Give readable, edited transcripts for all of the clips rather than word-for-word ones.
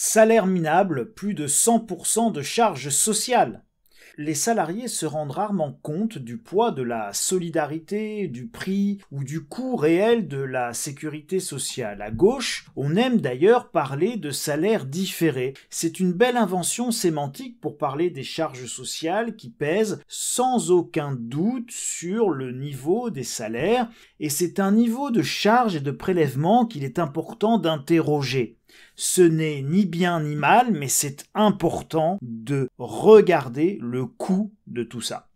Salaire minable, plus de 100% de charges sociales. Les salariés se rendent rarement compte du poids de la solidarité, du prix ou du coût réel de la sécurité sociale. À gauche, on aime d'ailleurs parler de salaire différé. C'est une belle invention sémantique pour parler des charges sociales qui pèsent sans aucun doute sur le niveau des salaires, et c'est un niveau de charge et de prélèvement qu'il est important d'interroger. Ce n'est ni bien ni mal, mais c'est important de regarder le coût de tout ça.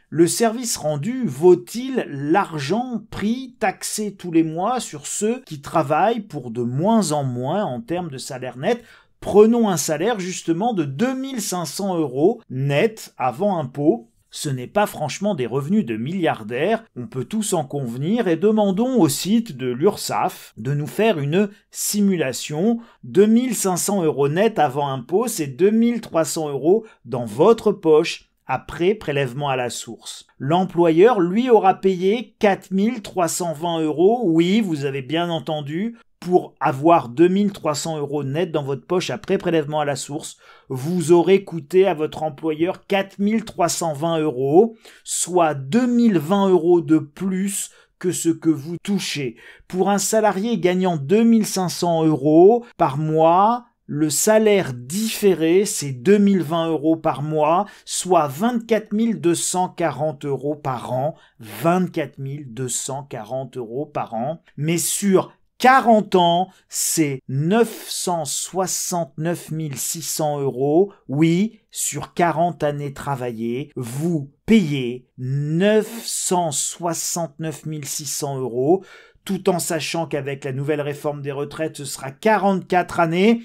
Le service rendu vaut-il l'argent pris, taxé tous les mois sur ceux qui travaillent pour de moins en moins en termes de salaire net ? Prenons un salaire justement de 2500 € net avant impôt. Ce n'est pas franchement des revenus de milliardaires, on peut tous en convenir, et demandons au site de l'URSSAF de nous faire une simulation. 2500 € net avant impôt, c'est 2300 € dans votre poche, après prélèvement à la source. L'employeur, lui, aura payé 4320 €, oui, vous avez bien entendu, pour avoir 2300 € net dans votre poche après prélèvement à la source, vous aurez coûté à votre employeur 4320 €, soit 2020 € de plus que ce que vous touchez. Pour un salarié gagnant 2500 € par mois, le salaire différé, c'est 2020 € par mois, soit 24 240 € par an. 24 240 € par an. Mais sur 40 ans, c'est 969 600 €. Oui, sur 40 années travaillées, vous payez 969 600 €, tout en sachant qu'avec la nouvelle réforme des retraites, ce sera 44 années.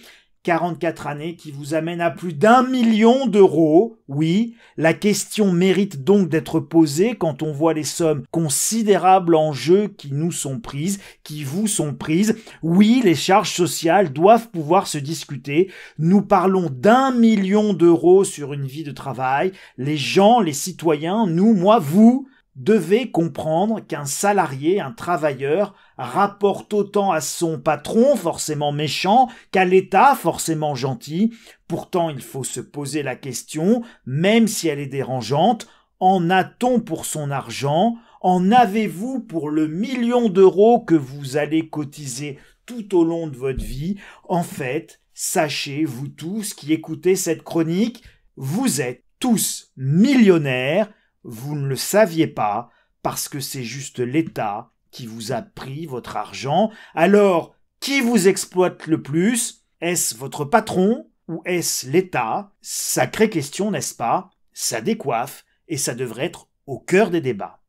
44 années qui vous amènent à plus d'1 million d'euros. Oui, la question mérite donc d'être posée quand on voit les sommes considérables en jeu qui nous sont prises, qui vous sont prises. Oui, les charges sociales doivent pouvoir se discuter. Nous parlons d'1 million d'euros sur une vie de travail. Les gens, les citoyens, nous, moi, vous, devez comprendre qu'un salarié, un travailleur, rapporte autant à son patron, forcément méchant, qu'à l'État, forcément gentil. Pourtant, il faut se poser la question, même si elle est dérangeante, en a-t-on pour son argent ? En avez-vous pour le million d'euros que vous allez cotiser tout au long de votre vie ? En fait, sachez, vous tous qui écoutez cette chronique, vous êtes tous millionnaires. Vous ne le saviez pas parce que c'est juste l'État qui vous a pris votre argent. Alors, qui vous exploite le plus ? Est-ce votre patron ou est-ce l'État ? Sacrée question, n'est-ce pas ? Ça décoiffe et ça devrait être au cœur des débats.